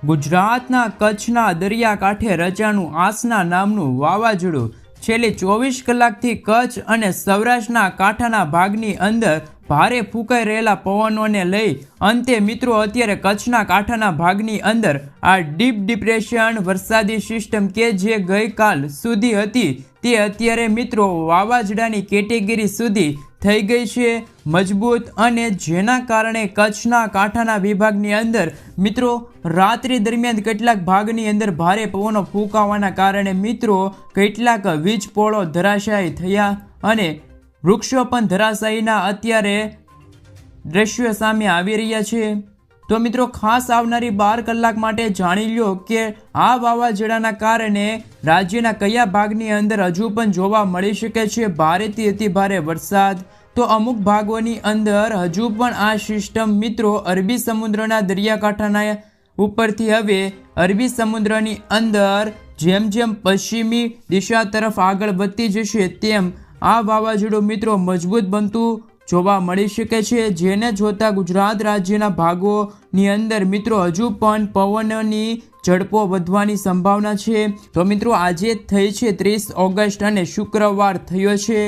ગુજરાતના કચ્છના દરિયાકાંઠે રચાણું આસના નામનું વાવાઝોડું છેલ્લી 24 કલાકથી કચ્છ અને સૌરાષ્ટ્રના કાંઠાના ભાગની અંદર ભારે ફૂંકાઈ રહેલા પવનોને લઈ અંતે મિત્રો અત્યારે કચ્છના કાંઠાના ભાગની અંદર આ ડીપ ડિપ્રેશન વરસાદી સિસ્ટમ કે જે ગઈકાલ સુધી હતી તે અત્યારે મિત્રો વાવાઝોડાની કેટેગરી સુધી થઈ ગઈ છે મજબૂત, અને જેના કારણે કચ્છના કાંઠાના વિભાગની અંદર મિત્રો રાત્રિ દરમિયાન કેટલાક ભાગની અંદર ભારે પવનો ફૂંકાવાના કારણે મિત્રો કેટલાક વીજ પોળો ધરાશાયી થયા અને વૃક્ષો પણ ધરાશાયીના અત્યારે દ્રશ્યો સામે આવી રહ્યા છે। તો મિત્રો ખાસ આવનારી 12 કલાક માટે જાણી લો કે આ વાવાઝોડાના કારણે રાજ્યના કયા ભાગની અંદર હજુ પણ જોવા મળી શકે છે ભારેથી અતિ ભારે વરસાદ। તો અમુક ભાગોની અંદર હજુ પણ આ સિસ્ટમ મિત્રો અરબી સમુદ્રના દરિયાકાંઠાના ઉપરથી હવે અરબી સમુદ્રની અંદર જેમ જેમ પશ્ચિમી દિશા તરફ આગળ વધતી જશે તેમ આ વાવાઝોડું મિત્રો મજબૂત બનતું જોવા મળી શકે છે, જેને જોતા ગુજરાત રાજ્યના ભાગોની અંદર મિત્રો હજુ પણ પવનની ઝડપો વધવાની સંભાવના છે। તો મિત્રો આજે થઈ છે 30 ઓગસ્ટ અને શુક્રવાર થયો છે।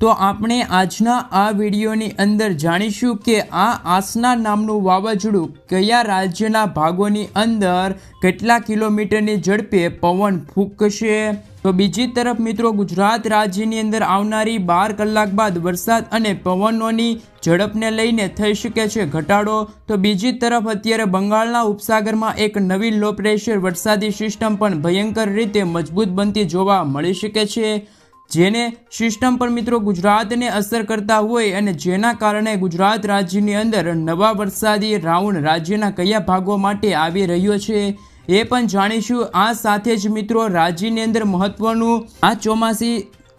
તો આપણે આજના આ વિડીયોની અંદર જાણીશું કે આ આસના નામનું વાવાઝોડું કયા રાજ્યના ભાગોની અંદર કેટલા કિલોમીટરની ઝડપે પવન ફૂંકશે। તો બીજી તરફ મિત્રો ગુજરાત રાજ્યની અંદર આવનારી 12 કલાક બાદ વરસાદ અને પવનોની ઝડપને લઈને થઈ શકે છે ઘટાડો। તો બીજી તરફ અત્યારે બંગાળના ઉપસાગરમાં એક નવી લો પ્રેશર વરસાદી સિસ્ટમ પણ ભયંકર રીતે મજબૂત બનતી જોવા મળી શકે છે, જેને સિસ્ટમ પર મિત્રો ગુજરાતને અસર કરતા હોય અને જેના કારણે ગુજરાત રાજ્યની અંદર નવા વરસાદી રાઉન્ડ રાજ્યના કયા ભાગો માટે આવી રહ્યો છે એ પણ જાણીશું। આ સાથે જ મિત્રો રાજ્યની અંદર મહત્વનું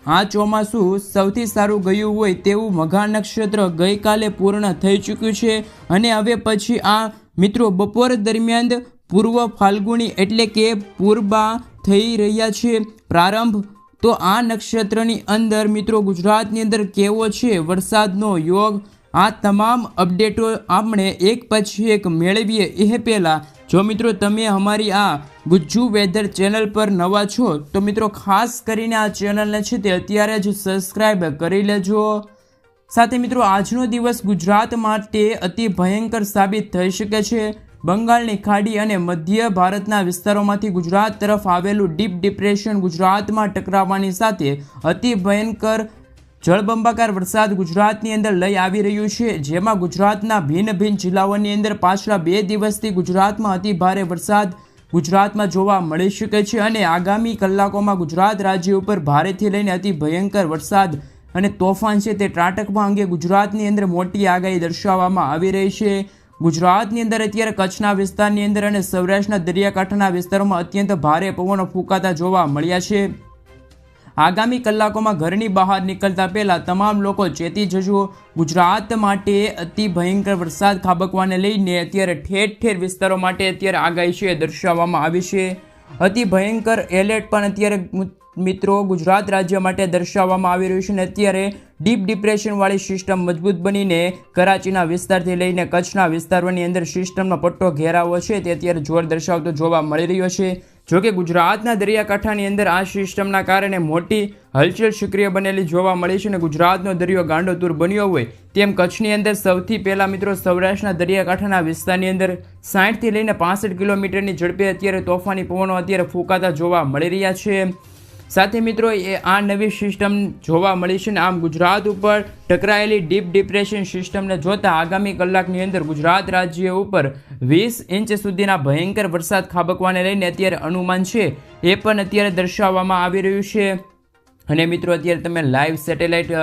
આ ચોમાસું સૌથી સારું ગયું હોય તેવું મઘા નક્ષત્ર ગઈકાલે પૂર્ણ થઈ ચૂક્યું છે અને હવે પછી આ મિત્રો બપોર દરમિયાન પૂર્વ ફાલ્ગુની એટલે કે પૂર્વા થઈ રહ્યા છે પ્રારંભ। તો આ નક્ષત્રની અંદર મિત્રો ગુજરાતની અંદર કેવો છે વરસાદનો યોગ, આ તમામ અપડેટો આપણે એક પછી એક મેળવીએ એ પહેલાં જો મિત્રો તમે અમારી આ ગુજ્જુ વેધર ચેનલ પર નવા છો તો મિત્રો ખાસ કરીને આ ચેનલને છે તે અત્યારે જ સબસ્ક્રાઈબ કરી લેજો। સાથે મિત્રો આજનો દિવસ ગુજરાત માટે અતિ ભયંકર સાબિત થઈ શકે છે। બંગાળની ખાડી અને મધ્ય ભારતના વિસ્તારોમાંથી ગુજરાત તરફ આવેલું ડીપ ડિપ્રેશન ગુજરાતમાં ટકરાવવાની સાથે અતિ ભયંકર જળબંબાકાર વરસાદ ગુજરાતની અંદર લઈ આવી રહ્યું છે, જેમાં ગુજરાતના ભિન્ન ભિન્ન જિલ્લાઓની અંદર પાછલા 2 દિવસથી ગુજરાતમાં અતિ ભારે વરસાદ ગુજરાતમાં જોવા મળી શકે છે અને આગામી કલાકોમાં ગુજરાત રાજ્ય ઉપર ભારેથી લઈને અતિ ભયંકર વરસાદ અને તોફાન છે તે ત્રાટકવા અંગે ગુજરાતની અંદર મોટી આગાહી દર્શાવવામાં આવી રહી છે। ગુજરાતની અંદર અત્યારે કચ્છના વિસ્તારની અંદર અને સૌરાષ્ટ્રના દરિયાકાંઠાના વિસ્તારોમાં અત્યંત ભારે પવનો ફૂંકાતા જોવા મળ્યા છે। આગામી કલાકોમાં ઘરની બહાર નીકળતા પહેલા તમામ લોકો ચેતી જજો। ગુજરાત માટે અતિ ભયંકર વરસાદ ખાબકવાને લઈને અત્યારે ઠેર ઠેર વિસ્તારો માટે અત્યારે આગાહી છે દર્શાવવામાં આવી છે। અતિ ભયંકર એલર્ટ પણ અત્યારે મિત્રો ગુજરાત રાજ્ય માટે દર્શાવવામાં આવી રહ્યું છે અને અત્યારે ડીપ ડિપ્રેશનવાળી સિસ્ટમ મજબૂત બનીને કરાચીના વિસ્તારથી લઈને કચ્છના વિસ્તારોની અંદર સિસ્ટમનો પટ્ટો ઘેરાવો છે તે અત્યારે જોર દર્શાવતો જોવા મળી રહ્યો છે। જોકે ગુજરાતના દરિયાકાંઠાની અંદર આ સિસ્ટમના કારણે મોટી હલચલ સક્રિય બનેલી જોવા મળી છે અને ગુજરાતનો દરિયો ગાંડોતુર બન્યો હોય તેમ કચ્છની અંદર સૌથી પહેલાં મિત્રો સૌરાષ્ટ્રના દરિયાકાંઠાના વિસ્તારની અંદર 60થી લઈને 65 કિલોમીટરની ઝડપે અત્યારે તોફાની પવનો અત્યારે ફૂંકાતા જોવા મળી રહ્યા છે। સાથે મિત્રો આ નવી સિસ્ટમ જોવા મળી છે અને આમ ગુજરાત ઉપર ટકરાયેલી ડીપ ડિપ્રેશન સિસ્ટમને જોતા આગામી કલાકની અંદર ગુજરાત રાજ્ય ઉપર 20 ઇંચ સુધીના ભયંકર વરસાદ ખાબકવાને લઈને અત્યારે અનુમાન છે એ પણ અત્યારે દર્શાવવામાં આવી રહ્યું છે। અને મિત્રો અત્યારે તમે લાઈવ સેટેલાઇટ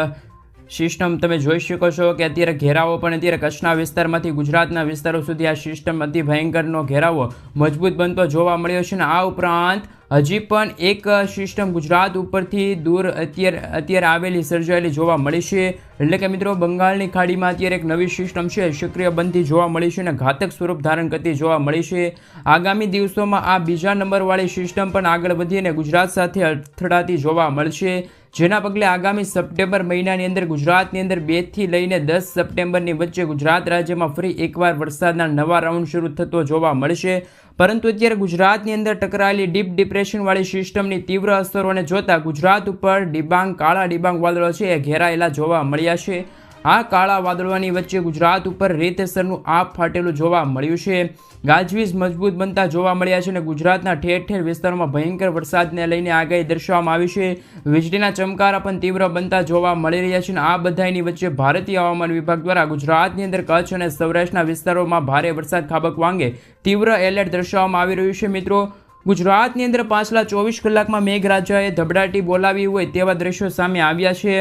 સિસ્ટમ તમે જોઈ શકો છો કે અત્યારે ઘેરાવો પણ અત્યારે કચ્છના વિસ્તારમાંથી ગુજરાતના વિસ્તારો સુધી આ સિસ્ટમ અતિ ભયંકરનો ઘેરાવો મજબૂત બનતો જોવા મળ્યો છે અને આ ઉપરાંત હજી પણ એક સિસ્ટમ ગુજરાત ઉપરથી દૂર અત્યારે આવેલી સર્જાયેલી જોવા મળી છે, એટલે કે મિત્રો બંગાળની ખાડીમાં અત્યારે એક નવી સિસ્ટમ છે સક્રિય બનતી જોવા મળી છે અને ઘાતક સ્વરૂપ ધારણ કરતી જોવા મળી છે। આગામી દિવસોમાં આ બીજા નંબરવાળી સિસ્ટમ પણ આગળ વધીને ગુજરાત સાથે અથડાતી જોવા મળશે, જેના પગલે આગામી સપ્ટેમ્બર મહિનાની અંદર ગુજરાતની અંદર 2 થી લઈને 10 સપ્ટેમ્બરની વચ્ચે ગુજરાત રાજ્યમાં ફરી એકવાર વરસાદના નવા રાઉન્ડ શરૂ થતો જોવા મળશે. પરંતુ અત્યારે ગુજરાતની અંદર ટકરાયેલી ડીપ ડિપ્રેશનવાળી સિસ્ટમની તીવ્ર અસરોને જોતા ગુજરાત ઉપર કાળા ડિબાંગ વાદળો છે એ ઘેરાયેલા જોવા મળ્યા છે. આ કાળા વાદળોની વચ્ચે ગુજરાત ઉપર રીતસરનું આપ ફાટેલું જોવા મળ્યું છે. ગાજવીજ મજબૂત બનતા જોવા મળ્યા છે અને ગુજરાતના ઠેર ઠેર વિસ્તારોમાં ભયંકર વરસાદને લઈને આગાહી દર્શાવવામાં આવી છે. વીજળીના ચમકારા પણ તીવ્ર બનતા જોવા મળી રહ્યા છે અને આ બધાની વચ્ચે ભારતીય હવામાન વિભાગ દ્વારા ગુજરાતની અંદર કચ્છ અને સૌરાષ્ટ્રના વિસ્તારોમાં ભારે વરસાદ ખાબકવા અંગે તીવ્ર એલર્ટ દર્શાવવામાં આવી રહ્યું છે. મિત્રો, ગુજરાતની અંદર પાછલા 24 કલાકમાં મેઘરાજાએ ધબડાટી બોલાવી હોય તેવા દ્રશ્યો સામે આવ્યા છે.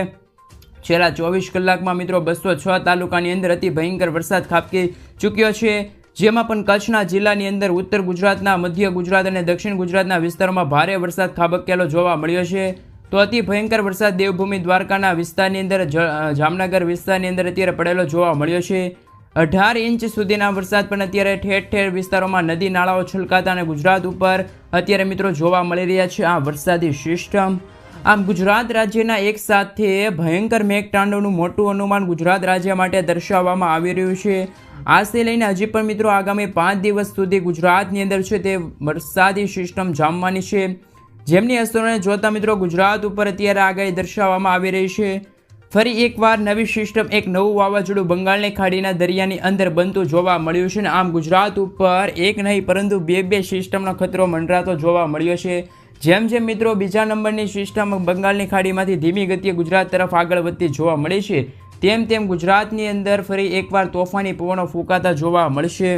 છેલ્લા 24 કલાકમાં મિત્રો 206 તાલુકાની અંદર અતિ ભયંકર વરસાદ ખાબકી ચૂક્યો છે. જેમાં પણ કચ્છના જિલ્લાની અંદર ઉત્તર ગુજરાતના, મધ્ય ગુજરાત અને દક્ષિણ ગુજરાતના વિસ્તારોમાં ભારે વરસાદ ખાબકેલો જોવા મળ્યો છે. તો અતિ ભયંકર વરસાદ દેવભૂમિ દ્વારકાના વિસ્તારની અંદર, જામનગર વિસ્તારની અંદર અત્યારે પડેલો જોવા મળ્યો છે. 18 ઇંચ સુધીના વરસાદ પણ અત્યારે ઠેર ઠેર વિસ્તારોમાં નદી નાળાઓ છલકાતા અને ગુજરાત ઉપર અત્યારે મિત્રો જોવા મળી રહ્યા છે આ વરસાદી સિસ્ટમ. આમ ગુજરાત રાજ્યના એક સાથે ભયંકર મેઘતાંડવનું મોટું અનુમાન ગુજરાત રાજ્ય માટે દર્શાવવામાં આવી રહ્યું છે. આજથી લઈને હજી પણ મિત્રો આગામી 5 દિવસ સુધી ગુજરાતની અંદર છે તે વરસાદી સિસ્ટમ જામવાની છે. જેમની અસરોને જોતા મિત્રો ગુજરાત ઉપર અત્યારે આગાહી દર્શાવવામાં આવી રહી છે. ફરી એકવાર નવી સિસ્ટમ, એક નવું વાવાઝોડું બંગાળની ખાડીના દરિયાની અંદર બનતું જોવા મળ્યું છે. આમ ગુજરાત ઉપર એક નહીં પરંતુ બે સિસ્ટમનો ખતરો મંડરાતો જોવા મળ્યો છે. જેમ જેમ મિત્રો બીજા નંબરની સિસ્ટમ બંગાળની ખાડીમાંથી ધીમી ગતિએ ગુજરાત તરફ આગળ વધતી જોવા મળી છે, તેમ તેમ ગુજરાતની અંદર ફરી એકવાર તોફાની પવનો ફૂંકાતા જોવા મળશે.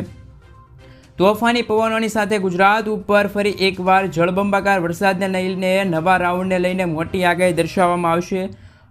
તોફાની પવનોની સાથે ગુજરાત ઉપર ફરી એકવાર જળબંબાકાર વરસાદને લઈને નવા રાઉન્ડને લઈને મોટી આગાહી દર્શાવવામાં આવશે.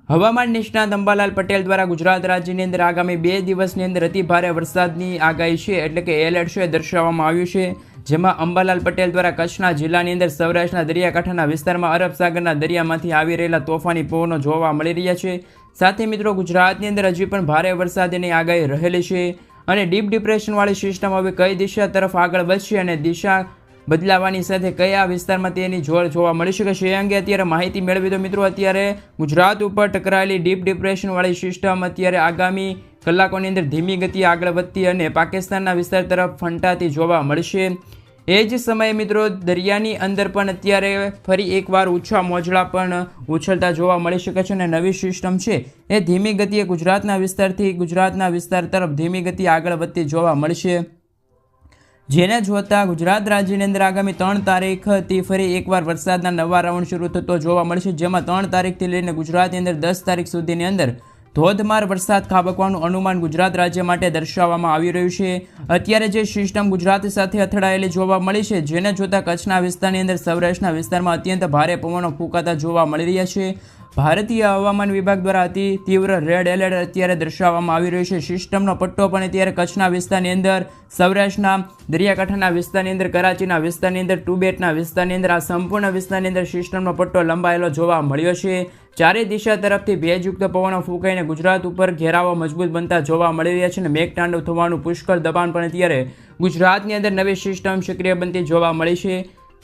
હવામાન નિષ્ણાત અંબાલાલ પટેલ દ્વારા ગુજરાત રાજ્યની અંદર આગામી 2 દિવસની અંદર અતિ ભારે વરસાદની આગાહી છે એટલે કે એલર્ટ છે દર્શાવવામાં આવ્યું છે. જેમાં અંબાલાલ પટેલ દ્વારા કચ્છના જિલ્લાની અંદર સૌરાષ્ટ્રના દરિયાકાંઠાના વિસ્તારમાં અરબ સાગરના દરિયામાંથી આવી રહેલા તોફાની પવનો જોવા મળી રહ્યા છે. સાથે મિત્રો ગુજરાતની અંદર હજી પણ ભારે વરસાદની આગાહી રહેલી છે અને ડીપ ડિપ્રેશનવાળી સિસ્ટમ હવે કઈ દિશા તરફ આગળ વધશે અને દિશા બદલાવાની સાથે કયા વિસ્તારમાં તેની જોર જોવા મળી શકે છે એ અંગે અત્યારે માહિતી મેળવી. તો મિત્રો અત્યારે ગુજરાત ઉપર ટકરાયેલી ડીપ ડિપ્રેશનવાળી સિસ્ટમ અત્યારે આગામી કલાકોની અંદર ધીમી ગતિએ આગળ વધતી અને પાકિસ્તાનના વિસ્તાર તરફ ફંટાતી જોવા મળશે. એ જ સમયે મિત્રો દરિયાની અંદર પણ અત્યારે ફરી એકવાર ઊંચા મોજળા પણ ઉછળતા જોવા મળી શકે છે અને નવી સિસ્ટમ છે એ ધીમી ગતિએ ગુજરાતના વિસ્તાર તરફ ધીમી ગતિએ આગળ વધતી જોવા મળશે. જેને જોતા ગુજરાત રાજ્યની અંદર આગામી 3 તારીખથી ફરી એકવાર વરસાદના નવા રાઉન્ડ શરૂ થતો જોવા મળશે. જેમાં 3 તારીખથી લઈને ગુજરાતની અંદર 10 તારીખ સુધીની અંદર ધોધમાર વરસાદ ખાબકવાનું અનુમાન ગુજરાત રાજ્ય માટે દર્શાવવામાં આવી રહ્યું છે. અત્યારે જે સિસ્ટમ ગુજરાત સાથે અથડાયેલી જોવા મળી છે, જેને જોતા કચ્છના વિસ્તારની અંદર, સૌરાષ્ટ્રના વિસ્તારમાં અત્યંત ભારે પવનો ફૂંકાતા જોવા મળી રહ્યા છે. ભારતીય હવામાન વિભાગ દ્વારા અતિ તીવ્ર રેડ એલર્ટ અત્યારે દર્શાવવામાં આવી રહ્યું છે. સિસ્ટમનો પટ્ટો પણ અત્યારે કચ્છના વિસ્તારની અંદર, સૌરાષ્ટ્રના દરિયાકાંઠાના વિસ્તારની અંદર, કરાચીના વિસ્તારની અંદર, ટિબેટના વિસ્તારની અંદર, આ સંપૂર્ણ વિસ્તારની અંદર સિસ્ટમનો પટ્ટો લંબાયેલો જોવા મળ્યો છે. ચારે દિશા તરફથી ભેજયુક્ત પવનો ફૂંકાઈને ગુજરાત ઉપર ઘેરાવો મજબૂત બનતા જોવા મળી રહ્યા છે અને મેઘતાંડવ થવાનું પુષ્કળ દબાણ પણ અત્યારે ગુજરાતની અંદર નવી સિસ્ટમ સક્રિય બનતી જોવા મળી છે.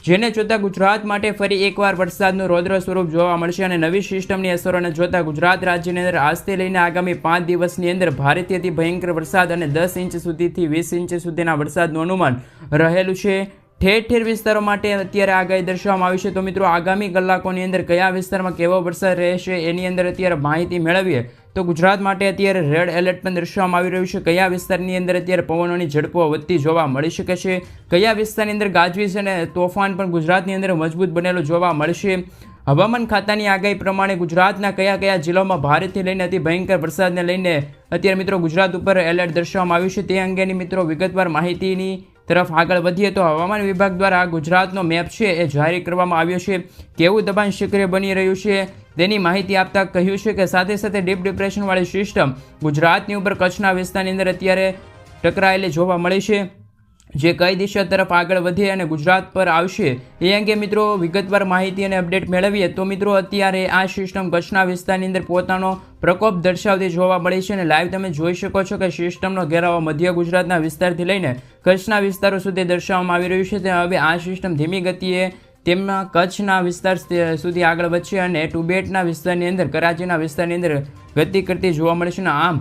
જેને જોતા ગુજરાત માટે ફરી એકવાર વરસાદનું રૌદ્ર સ્વરૂપ જોવા મળશે અને નવી સિસ્ટમની અસરોને જોતા ગુજરાત રાજ્યની અંદર આજથી લઈને આગામી 5 દિવસની અંદર ભારેથી અતિ ભયંકર વરસાદ અને 10 ઇંચ સુધીથી 20 ઇંચ સુધીના વરસાદનું અનુમાન રહેલું છે. ઠેર ઠેર વિસ્તારો માટે અત્યારે આગાહી દર્શાવવામાં આવી છે. તો મિત્રો આગામી કલાકોની અંદર કયા વિસ્તારમાં કેવો વરસાદ રહેશે એની અંદર અત્યારે માહિતી મેળવીએ તો ગુજરાત માટે અત્યારે રેડ એલર્ટ પણ દર્શાવવામાં આવી રહ્યું છે. કયા વિસ્તારની અંદર અત્યારે પવનોની ઝડપો વધતી જોવા મળી શકે છે, કયા વિસ્તારની અંદર ગાજવીજ અને તોફાન પણ ગુજરાતની અંદર મજબૂત બનેલું જોવા મળશે. હવામાન ખાતાની આગાહી પ્રમાણે ગુજરાતના કયા કયા જિલ્લાઓમાં ભારેથી લઈને અતિ ભયંકર વરસાદને લઈને અત્યારે મિત્રો ગુજરાત ઉપર એલર્ટ દર્શાવવામાં આવ્યું છે તે અંગેની મિત્રો વિગતવાર માહિતીની તરફ આગળ વધીએ તો હવામાન વિભાગ દ્વારા ગુજરાતનો મેપ છે એ જાહેર કરવામાં આવ્યો છે. કેવું દબાણ સક્રિય બની રહ્યું છે તેની માહિતી આપતા કહ્યું છે કે સાથે સાથે ડીપ ડિપ્રેશનવાળી સિસ્ટમ ગુજરાતની ઉપર કચ્છના વિસ્તારની અંદર અત્યારે ટકરાયેલી જોવા મળી છે, જે કઈ દિશા તરફ આગળ વધે અને ગુજરાત પર આવશે એ અંગે મિત્રો વિગતવાર માહિતી અને અપડેટ મેળવીએ તો મિત્રો અત્યારે આ સિસ્ટમ કચ્છના વિસ્તારની અંદર પોતાનો પ્રકોપ દર્શાવતી જોવા મળી છે અને લાઈવ તમે જોઈ શકો છો કે સિસ્ટમનો ઘેરાવો મધ્ય ગુજરાતના વિસ્તારથી લઈને કચ્છના વિસ્તારો સુધી દર્શાવવામાં આવી રહ્યું છે. તે હવે આ સિસ્ટમ ધીમી ગતિએ તેમાં કચ્છના વિસ્તાર સુધી આગળ વધશે અને ટિબેટના વિસ્તારની અંદર કરાચીના વિસ્તારની અંદર ગતિ કરતી જોવા મળશે અને આમ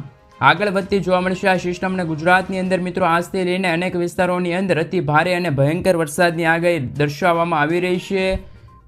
આગળ વધતી જોવા મળશે આ સિસ્ટમને ગુજરાતની અંદર મિત્રો આજથી લઈને અનેક વિસ્તારોની અંદર અતિ ભારે અને ભયંકર વરસાદની આગાહી દર્શાવવામાં આવી રહી છે.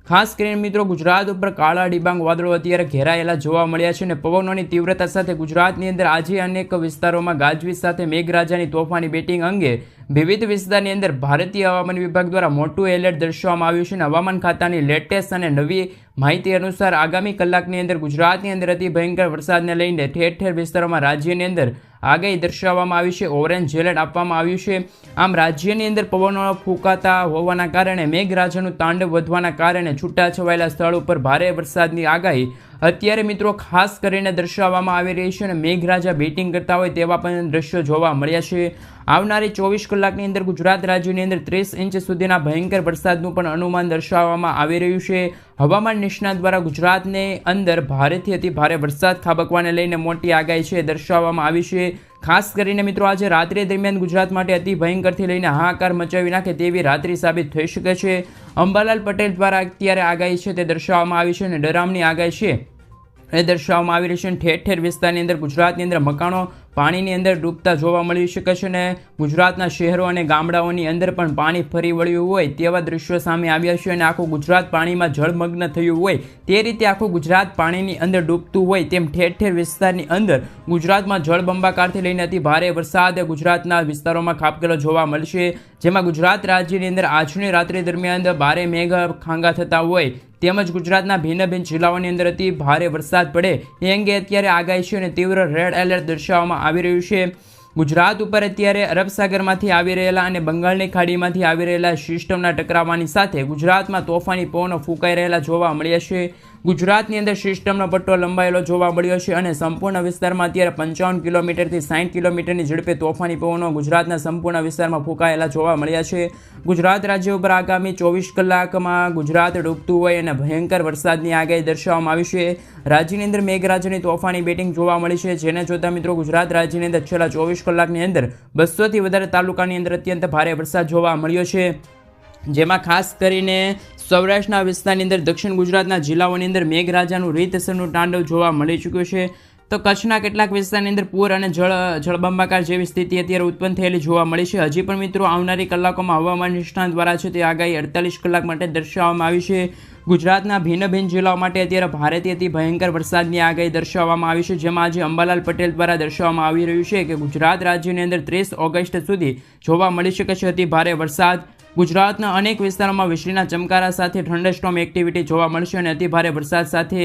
ખાસ કરીને મિત્રો ગુજરાત ઉપર કાળા ડિબાંગ વાદળો અત્યારે ઘેરાયેલા જોવા મળ્યા છે અને પવનોની તીવ્રતા સાથે ગુજરાતની અંદર આજે અનેક વિસ્તારોમાં ગાજવીજ સાથે મેઘરાજાની તોફાની બેટિંગ અંગે વિવિધ વિસ્તારની અંદર ભારતીય હવામાન વિભાગ દ્વારા મોટું એલર્ટ દર્શાવવામાં આવ્યું છે અને હવામાન ખાતાની લેટેસ્ટ અને નવી માહિતી અનુસાર આગામી કલાકની અંદર ગુજરાતની અંદર અતિ ભયંકર વરસાદને લઈને ઠેર ઠેર વિસ્તારોમાં રાજ્યની અંદર આગાહી દર્શાવવામાં આવી છે. ઓરેન્જ એલર્ટ આપવામાં આવ્યું છે. આમ રાજ્યની અંદર પવનો ફૂંકાતા હોવાના કારણે મેઘરાજાનું તાંડવ વધવાના કારણે છૂટાછવાયેલા સ્થળ ઉપર ભારે વરસાદની આગાહી અત્યારે મિત્રો ખાસ કરીને દર્શાવવામાં આવી રહી છે અને મેઘરાજા બેટિંગ કરતા હોય તેવા પણ દ્રશ્યો જોવા મળ્યા છે. આવનારી 24 કલાકની અંદર ગુજરાત રાજ્યની અંદર 30 ઇંચ સુધીના ભયંકર વરસાદનું પણ અનુમાન દર્શાવવામાં આવી રહ્યું છે. હવામાન નિષ્ણાત દ્વારા ગુજરાતની અંદર ભારેથી અતિ ભારે વરસાદ ખાબકવાને લઈને મોટી આગાહી છે દર્શાવવામાં આવી છે. ખાસ કરીને મિત્રો આજે રાત્રિ દરમિયાન ગુજરાત માટે અતિ ભયંકરથી લઈને હાહાકાર મચાવી નાખે તેવી રાત્રિ સાબિત થઈ શકે છે. અંબાલાલ પટેલ દ્વારા અત્યારે આગાહી છે તે દર્શાવવામાં આવી છે અને ડરામની આગાહી છે એ દર્શાવવામાં આવી રહી છે. ઠેર ઠેર વિસ્તારની અંદર ગુજરાતની અંદર મકાનો પાણીની અંદર ડૂબતા જોવા મળી શકે છે અને ગુજરાતના શહેરો અને ગામડાઓની અંદર પણ પાણી ફરી વળ્યું હોય તેવા દ્રશ્યો સામે આવ્યા છે અને આખું ગુજરાત પાણીમાં જળમગ્ન થયું હોય તે રીતે આખું ગુજરાત પાણીની અંદર ડૂબતું હોય તેમ ઠેર ઠેર વિસ્તારની અંદર ગુજરાતમાં જળબંબાકારથી લઈને અતિ ભારે વરસાદ ગુજરાતના વિસ્તારોમાં ખાબકેલો જોવા મળશે. જેમાં ગુજરાત રાજ્યની અંદર આજની રાત્રિ દરમિયાન ભારે મેઘ ખાંગા થતા હોય તેમજ ગુજરાતના ભિન્ન ભિન્ન જિલ્લાઓની અંદર અતિ ભારે વરસાદ પડે એ અંગે અત્યારે આગાહી છે અને તીવ્ર રેડ એલર્ટ દર્શાવવામાં આવી રહ્યું છે. ગુજરાત ઉપર અત્યારે અરબ સાગરમાંથી આવી રહેલા અને બંગાળની ખાડીમાંથી આવી રહેલા સિસ્ટમના ટકરાવવાની સાથે ગુજરાતમાં તોફાની પવનો ફૂંકાઈ રહેલા જોવા મળ્યા છે. ગુજરાતની અંદર સિસ્ટમનો પટ્ટો લંબાયેલો જોવા મળ્યો છે અને સંપૂર્ણ વિસ્તારમાં અત્યારે 55 કિલોમીટરથી 60 કિલોમીટરની ઝડપે તોફાની પવનો ગુજરાતના સંપૂર્ણ વિસ્તારમાં ફૂંકાયેલા જોવા મળ્યા છે. ગુજરાત રાજ્ય ઉપર આગામી 24 કલાકમાં ગુજરાત ડૂબતું હોય અને ભયંકર વરસાદની આગાહી દર્શાવવામાં આવી છે. રાજ્યની અંદર મેઘરાજાની તોફાની બેટિંગ જોવા મળી છે જેને જોતા મિત્રો ગુજરાત રાજ્યની અંદર છેલ્લા 24 કલાકની અંદર 200થી વધારે તાલુકાની અંદર અત્યંત ભારે વરસાદ જોવા મળ્યો છે. જેમાં ખાસ કરીને સૌરાષ્ટ્રના વિસ્તારની અંદર દક્ષિણ ગુજરાતના જિલ્લાઓની અંદર મેઘરાજાનું રીતસરનું તાંડવ જોવા મળી ચૂક્યું છે. તો કચ્છના કેટલાક વિસ્તારની અંદર પૂર અને જળબંબાકાર જેવી સ્થિતિ અત્યારે ઉત્પન્ન થયેલી જોવા મળી છે. હજી પણ મિત્રો આવનારી કલાકોમાં હવામાન નિષ્ણાત દ્વારા છે તે આગાહી 48 કલાક માટે દર્શાવવામાં આવી છે. ગુજરાતના ભિન્ન ભિન્ન જિલ્લાઓ માટે અત્યારે ભારેથી અતિ ભયંકર વરસાદની આગાહી દર્શાવવામાં આવી છે. જેમાં આજે અંબાલાલ પટેલ દ્વારા દર્શાવવામાં આવી રહ્યું છે કે ગુજરાત રાજ્યની અંદર 30 ઓગસ્ટ સુધી જોવા મળી શકે છે અતિ ભારે વરસાદ. ગુજરાતના અનેક વિસ્તારોમાં વીજળીના ચમકારા સાથે થંડરસ્ટોર્મ એક્ટિવિટી જોવા મળશે અને અતિ ભારે વરસાદ સાથે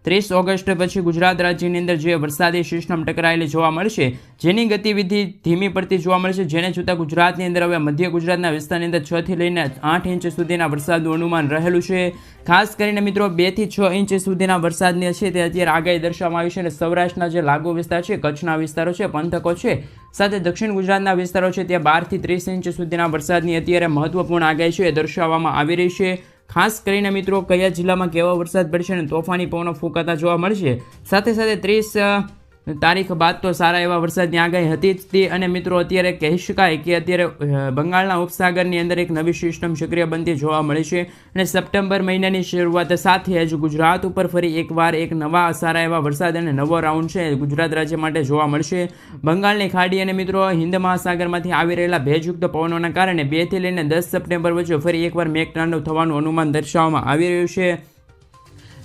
30 ઓગસ્ટ પછી ગુજરાત રાજ્યની અંદર જે વરસાદી સિસ્ટમ ટકરાયેલી જોવા મળશે જેની ગતિવિધિ ધીમી પડતી જોવા મળશે. જેને જોતાં ગુજરાતની અંદર હવે મધ્ય ગુજરાતના વિસ્તારની અંદર 6 થી લઈને 8 ઇંચ સુધીના વરસાદનું અનુમાન રહેલું છે. ખાસ કરીને મિત્રો 2 થી 6 ઇંચ સુધીના વરસાદની છે તે અત્યારે આગાહી દર્શાવવામાં આવી છે અને સૌરાષ્ટ્રના જે લાગુ વિસ્તાર છે, કચ્છના વિસ્તારો છે, પંથકો છે, સાથે દક્ષિણ ગુજરાતના વિસ્તારો છે ત્યાં 12 થી 30 ઇંચ સુધીના વરસાદની અત્યારે મહત્વપૂર્ણ આગાહી છે દર્શાવવામાં આવી રહી છે. ખાસ કરીને મિત્રો કયા જિલ્લામાં કેવો વરસાદ પડશે અને તોફાની પવનો ફૂંકાતા જોવા મળશે. સાથે સાથે 30 તારીખ બાદ તો સારા એવા વરસાદની આગાહી હતી જ તે અને મિત્રો અત્યારે કહી શકાય કે અત્યારે બંગાળના ઉપસાગરની અંદર એક નવી સિસ્ટમ સક્રિય બનતી જોવા મળી છે અને સપ્ટેમ્બર મહિનાની શરૂઆત સાથે જ ગુજરાત ઉપર ફરી એકવાર એક નવા સારા એવા વરસાદ અને નવો રાઉન્ડ છે ગુજરાત રાજ્ય માટે જોવા મળશે. બંગાળની ખાડી અને મિત્રો હિન્દ મહાસાગરમાંથી આવી રહેલા ભેજયુક્ત પવનોના કારણે 2 થી લઈને 10 સપ્ટેમ્બર વચ્ચે ફરી એકવાર મેઘતાંડવ થવાનું અનુમાન દર્શાવવામાં આવી રહ્યું છે.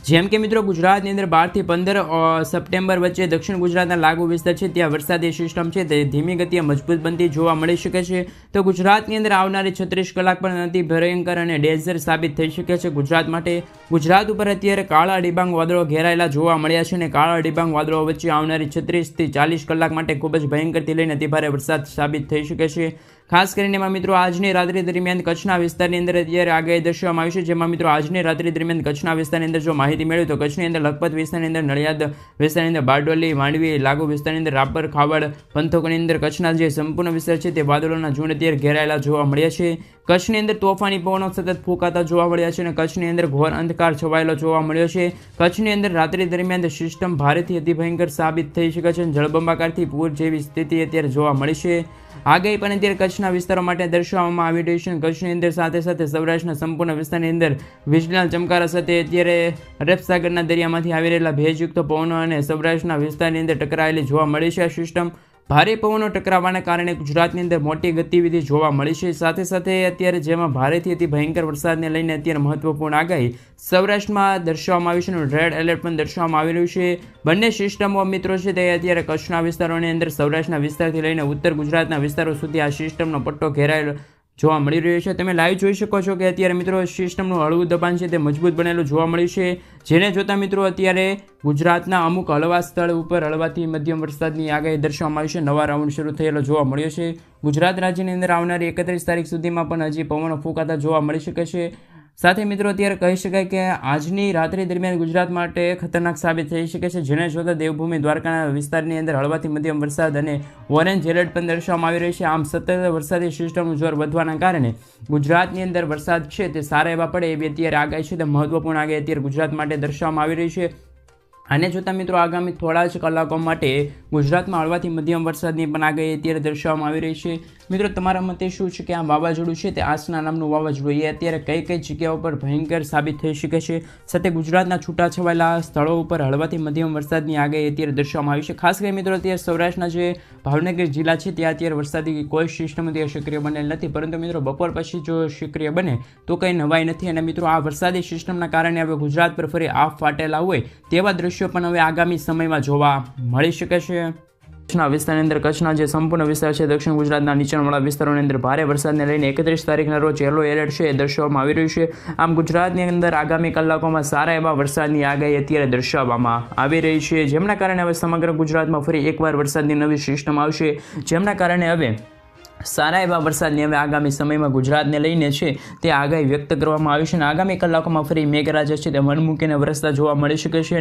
જેમ કે મિત્રો ગુજરાતની અંદર 12 થી 15 સપ્ટેમ્બર વચ્ચે દક્ષિણ ગુજરાતના લાગુ વિસ્તાર છે ત્યાં વરસાદી સિસ્ટમ છે તે ધીમી ગતિએ મજબૂત બનતી જોવા મળી શકે છે. તો ગુજરાતની અંદર આવનારી 36 કલાક પણ અતિ ભયંકર અને ડેન્જર સાબિત થઈ શકે છે ગુજરાત માટે. ગુજરાત ઉપર અત્યારે કાળા ડિબાંગ વાદળો ઘેરાયેલા જોવા મળ્યા છે અને કાળા ડિબાંગ વાદળો વચ્ચે આવનારી 36 થી 40 કલાક માટે ખૂબ જ ભયંકરથી લઈને અતિભારે વરસાદ સાબિત થઈ શકે છે. ખાસ કરીને એમાં મિત્રો આજની રાત્રિ દરમિયાન કચ્છના વિસ્તારની અંદર અત્યારે આગાહી દર્શાવવામાં આવી છે. જેમાં મિત્રો આજની રાત્રિ દરમિયાન કચ્છના વિસ્તારની અંદર જો માહિતી મેળવી તો કચ્છની અંદર લખપત વિસ્તારની અંદર, નડિયાદ વિસ્તારની અંદર, બારડોલી, માંડવી લાગુ વિસ્તારની અંદર, રાપર, ખાવડ પંથકોની અંદર કચ્છના જે સંપૂર્ણ વિસ્તાર છે તે વાદળોના ઝુંડ અત્યારે ઘેરાયેલા જોવા મળ્યા છે. કચ્છની અંદર તોફાની પવનો સતત ફૂંકાતા જોવા મળ્યા છે અને કચ્છની અંદર ઘોર અંધકાર છવાયેલો જોવા મળ્યો છે. કચ્છની અંદર રાત્રિ દરમિયાન સિસ્ટમ ભારેથી અતિ ભયંકર સાબિત થઈ શકે છે અને જળબંબાકારથી પૂર જેવી સ્થિતિ અત્યારે જોવા મળી છે. આગાહી પણ અત્યારે કચ્છના વિસ્તારો માટે દર્શાવવામાં આવી રહી છે. કચ્છની અંદર સાથે સાથે સૌરાષ્ટ્રના સંપૂર્ણ વિસ્તારની અંદર વીજળીના ચમકારા સાથે અત્યારે અરબ સાગરના દરિયામાંથી આવી રહેલા ભેજયુક્ત પવનો અને સૌરાષ્ટ્રના વિસ્તારની અંદર ટકરાયેલી જોવા મળી છે. આ સિસ્ટમ ભારે પવનો ટકરાવાના કારણે ગુજરાતની અંદર મોટી ગતિવિધિ જોવા મળી છે. સાથે સાથે અત્યારે જેમાં ભારેથી અતિ ભયંકર વરસાદને લઈને અત્યારે મહત્વપૂર્ણ આગાહી સૌરાષ્ટ્રમાં દર્શાવવામાં આવી છે અને રેડ એલર્ટ પણ દર્શાવવામાં આવી રહ્યું છે. બંને સિસ્ટમો મિત્રો છે તે અત્યારે કચ્છના વિસ્તારોની અંદર સૌરાષ્ટ્રના વિસ્તારથી લઈને ઉત્તર ગુજરાતના વિસ્તારો સુધી આ સિસ્ટમનો પટ્ટો ઘેરાયેલો જોવા મળી રહ્યો છે. તમે લાઈવ જોઈ શકો છો કે અત્યારે મિત્રો સિસ્ટમનું હળવું દબાણ છે તે મજબૂત બનેલું જોવા મળ્યું છે, જેને જોતા મિત્રો અત્યારે ગુજરાતના અમુક હળવા સ્થળ ઉપર હળવાથી મધ્યમ વરસાદની આગાહી દર્શાવવામાં આવી છે. નવા રાઉન્ડ શરૂ થયેલો જોવા મળ્યો છે. ગુજરાત રાજ્યની અંદર આવનારી 31 તારીખ સુધીમાં પણ હજી પવનો ફૂંકાતા જોવા મળી શકે છે. સાથે મિત્રો અત્યારે કહી શકાય કે આજની રાત્રિ દરમિયાન ગુજરાત માટે ખતરનાક સાબિત થઈ શકે છે, જેને જોતા દેવભૂમિ દ્વારકાના વિસ્તારની અંદર હળવાથી મધ્યમ વરસાદ અને ઓરેન્જ એલર્ટ પણ દર્શાવવામાં આવી રહ્યું છે. આમ સતત વરસાદી સિસ્ટમનું જોર વધવાના કારણે ગુજરાતની અંદર વરસાદ છે તે સારા એવા પડે એવી અત્યારે આગાહી છે તે મહત્વપૂર્ણ આગાહી અત્યારે ગુજરાત માટે દર્શાવવામાં આવી રહી છે. આને જોતા મિત્રો આગામી થોડા જ કલાકો માટે ગુજરાતમાં હળવાથી મધ્યમ વરસાદની પણ આગાહી અત્યારે દર્શાવવામાં આવી રહી છે. મિત્રો તમારા મતે શું છે કે આ વાવાઝોડું છે તે આસના નામનું વાવાઝોડું એ અત્યારે કઈ કઈ જગ્યાઓ પર ભયંકર સાબિત થઈ શકે છે? સાથે ગુજરાતના છૂટાછવાયેલા સ્થળો ઉપર હળવાથી મધ્યમ વરસાદની આગાહી અત્યારે દર્શાવવામાં આવી છે. ખાસ કરીને મિત્રો અત્યારે સૌરાષ્ટ્રના જે ભાવનગર જિલ્લા છે ત્યાં અત્યારે વરસાદી કોઈ સિસ્ટમ અત્યારે સક્રિય બનેલ નથી, પરંતુ મિત્રો બપોર પછી જો સક્રિય બને તો કંઈ નવાઈ નથી. અને મિત્રો આ વરસાદી સિસ્ટમના કારણે હવે ગુજરાત પર ફરી આફ ફાટેલા હોય તેવા દ્રશ્યો પણ હવે આગામી સમયમાં જોવા મળી શકે છે. કચ્છના વિસ્તારની અંદર કચ્છના જે સંપૂર્ણ વિસ્તાર છે દક્ષિણ ગુજરાતના નીચાણવાળા વિસ્તારોની અંદર ભારે વરસાદને લઈને 31 તારીખના રોજ યલો એલર્ટ છે એ દર્શાવવામાં આવી રહ્યું છે. આમ ગુજરાતની અંદર આગામી કલાકોમાં સારા એવા વરસાદની આગાહી અત્યારે દર્શાવવામાં આવી રહી છે, જેમના કારણે હવે સમગ્ર ગુજરાતમાં ફરી એકવાર વરસાદની નવી સિસ્ટમ આવશે, જેમના કારણે હવે સારા એવા વરસાદની હવે આગામી સમયમાં ગુજરાતને લઈને છે તે આગાહી વ્યક્ત કરવામાં આવી છે. અને આગામી કલાકોમાં ફરી મેઘરાજા છે તે મન મૂકીને વરસતા જોવા મળી શકે છે.